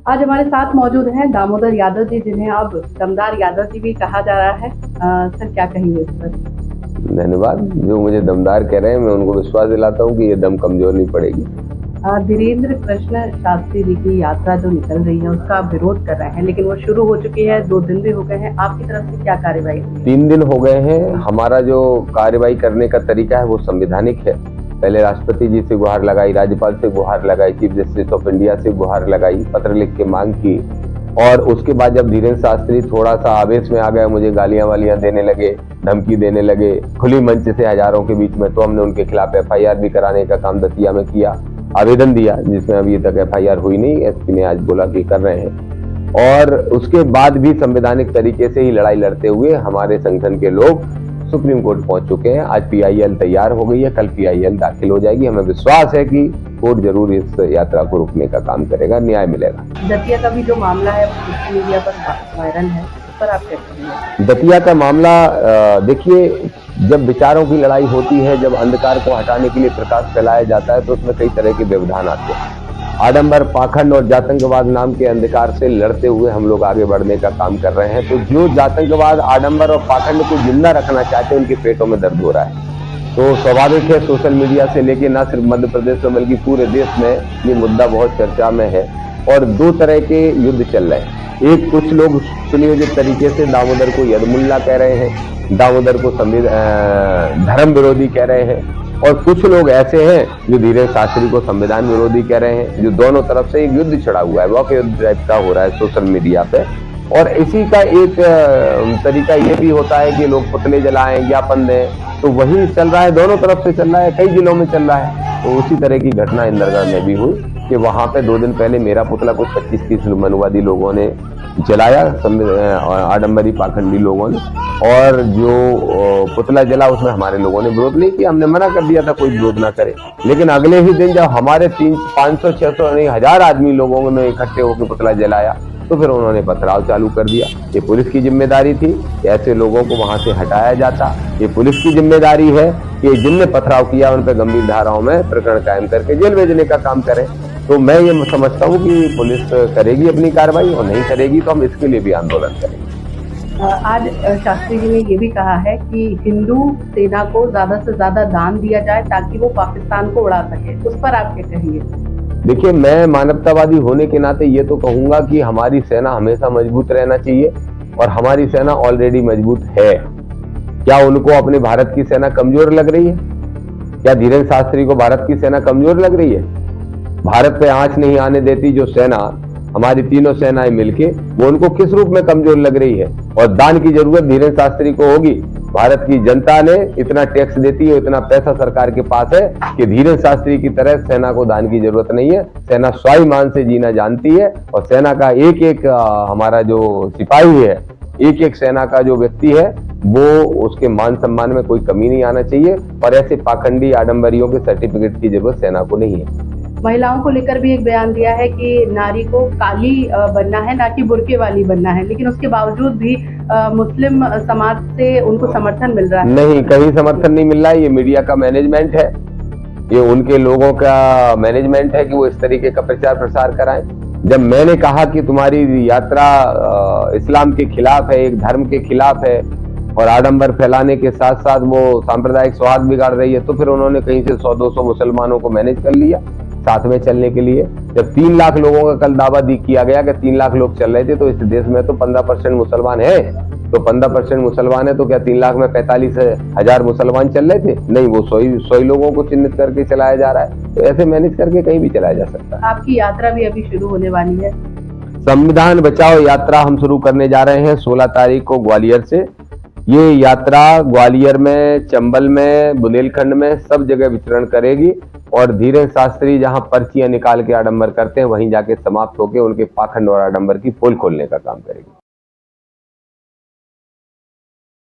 आज हमारे साथ मौजूद हैं दामोदर यादव जी, जिन्हें अब दमदार यादव जी भी कहा जा रहा है। सर, क्या कहेंगे इस पर? धन्यवाद। जो मुझे दमदार कह रहे हैं, मैं उनको विश्वास दिलाता हूँ कि ये दम कमजोर नहीं पड़ेगी। धीरेन्द्र कृष्ण शास्त्री जी की यात्रा जो निकल रही है, उसका आप विरोध कर रहे हैं, लेकिन वो शुरू हो चुकी है, 2 दिन भी हो गए हैं। आपकी तरफ से क्या कार्यवाही? 3 दिन हो गए हैं। हमारा जो कार्यवाही करने का तरीका है वो संवैधानिक है। पहले राष्ट्रपति जी से गुहार लगाई, राज्यपाल से गुहार लगाई, चीफ जस्टिस ऑफ इंडिया से गुहार लगाई, पत्र लिख के मांग की, और उसके बाद जब धीरेन्द्र शास्त्री थोड़ा सा आवेश में आ गए, मुझे गालियां वालियां देने लगे, धमकी देने लगे खुली मंच से हजारों के बीच में, तो हमने उनके खिलाफ एफआईआर भी कराने का काम दतिया में किया, आवेदन दिया, जिसमें अभी तक एफआईआर हुई नहीं। एसपी ने आज बोला कि कर रहे हैं। और उसके बाद भी संवैधानिक तरीके से ही लड़ाई लड़ते हुए हमारे संगठन के लोग सुप्रीम कोर्ट पहुंच चुके हैं। आज पीआईएल तैयार हो गई है, कल पीआईएल दाखिल हो जाएगी। हमें विश्वास है कि कोर्ट जरूर इस यात्रा को रोकने का काम करेगा, न्याय मिलेगा। दतिया का भी जो मामला है सोशल मीडिया पर वायरल है, उस पर आप क्या कहेंगे? दतिया का मामला, देखिए, जब विचारों की लड़ाई होती है, जब अंधकार को हटाने के लिए प्रकाश फैलाया जाता है, तो उसमें कई तरह के व्यवधान आते हैं। आडंबर, पाखंड और जातंकवाद नाम के अंधकार से लड़ते हुए हम लोग आगे बढ़ने का काम कर रहे हैं। तो जो जातंकवाद, आडंबर और पाखंड को जिंदा रखना चाहते हैं, उनके पेटों में दर्द हो रहा है। तो स्वाभाविक है, सोशल मीडिया से लेके न सिर्फ मध्य प्रदेश में बल्कि पूरे देश में ये मुद्दा बहुत चर्चा में है। और 2 तरह के युद्ध चल रहे हैं। एक, कुछ लोग सुनियोजित तरीके से दामोदर को यदमुल्ला कह रहे हैं, दामोदर को धर्म विरोधी कह रहे हैं, और कुछ लोग ऐसे हैं जो धीरेन्द्र शास्त्री को संविधान विरोधी कह रहे हैं। जो दोनों तरफ से एक युद्ध छिड़ा हुआ है, वॉक युद्ध टाइप का हो रहा है सोशल मीडिया पे। और इसी का एक तरीका ये भी होता है कि लोग पुतले जलाएं, ज्ञापन दें, तो वही चल रहा है, दोनों तरफ से चल रहा है, कई जिलों में चल रहा है। तो उसी तरह की घटना इंदरगढ़ में भी हुई कि वहां पे 2 दिन पहले मेरा पुतला कुछ 25-30 मनुवादी लोगों ने जलाया, आडंबरी पाखंडी लोगों ने, और जो पुतला जला उसमें हमारे लोगों ने विरोध नहीं किया। हमने मना कर दिया था कोई विरोध ना करे। लेकिन अगले ही दिन जब हमारे 500, 600 नहीं 1000 आदमी लोगों ने इकट्ठे होकर पुतला जलाया, तो फिर उन्होंने पथराव चालू कर दिया। ये पुलिस की जिम्मेदारी थी कि ऐसे लोगों को वहां से हटाया जाता। ये पुलिस की जिम्मेदारी है कि जिनने पथराव किया उन पर गंभीर धाराओं में प्रकरण कायम करके जेल भेजने का काम करें। तो मैं ये समझता हूँ कि पुलिस करेगी अपनी कार्रवाई, और नहीं करेगी तो हम इसके लिए भी आंदोलन करेंगे। आज शास्त्री जी ने ये भी कहा है कि हिंदू सेना को ज्यादा से ज्यादा दान दिया जाए ताकि वो पाकिस्तान को उड़ा सके। उस पर आप क्या कहेंगे? देखिए, मैं मानवतावादी होने के नाते ये तो कहूंगा कि हमारी सेना हमेशा मजबूत रहना चाहिए, और हमारी सेना ऑलरेडी मजबूत है। क्या उनको अपने भारत की सेना कमजोर लग रही है? क्या धीरेन्द्र शास्त्री को भारत की सेना कमजोर लग रही है? भारत पे आंच नहीं आने देती जो सेना, हमारी तीनों सेनाएं मिलके, वो उनको किस रूप में कमजोर लग रही है? और दान की जरूरत धीरेन्द्र शास्त्री को होगी। भारत की जनता ने इतना टैक्स देती है, इतना पैसा सरकार के पास है कि धीरेन्द्र शास्त्री की तरह सेना को दान की जरूरत नहीं है। सेना स्वाभिमान से जीना जानती है, और सेना का एक एक हमारा जो सिपाही है, एक एक सेना का जो व्यक्ति है, वो उसके मान सम्मान में कोई कमी नहीं आना चाहिए। और ऐसे पाखंडी आडंबरियों के सर्टिफिकेट की जरूरत सेना को नहीं है। महिलाओं को लेकर भी एक बयान दिया है कि नारी को काली बनना है, ना कि बुर्के वाली बनना है, लेकिन उसके बावजूद भी मुस्लिम समाज से उनको समर्थन मिल रहा है। नहीं, कहीं समर्थन नहीं मिल रहा है। ये मीडिया का मैनेजमेंट है, ये उनके लोगों का मैनेजमेंट है कि वो इस तरीके का प्रचार प्रसार कराएं। जब मैंने कहा कि तुम्हारी यात्रा इस्लाम के खिलाफ है, एक धर्म के खिलाफ है, और आडंबर फैलाने के साथ साथ वो सांप्रदायिक सौहार्द बिगाड़ रही है, तो फिर उन्होंने कहीं से 100-200 मुसलमानों को मैनेज कर लिया साथ में चलने के लिए। जब 3 लाख लोगों का कल दावा किया गया कि 3 लाख लोग चल रहे थे, तो इस देश में तो 15% मुसलमान है। तो 15% मुसलमान है, तो क्या 3 लाख में 45,000 मुसलमान चल रहे थे? नहीं, वो 100 लोगों को चिन्हित करके चलाया जा रहा है। तो ऐसे मैनेज करके कहीं भी चलाया जा सकता है। आपकी यात्रा भी अभी शुरू होने वाली है। संविधान बचाओ यात्रा हम शुरू करने जा रहे हैं 16 तारीख को ग्वालियर से। ये यात्रा ग्वालियर में, चंबल में, बुंदेलखंड में सब जगह विचरण करेगी, और धीरेन्द्र शास्त्री जहां पर्चियां निकाल के आडंबर करते हैं, वहीं जाके समाप्त होकर उनके पाखंड और आडंबर की पोल खोलने का काम करेगी।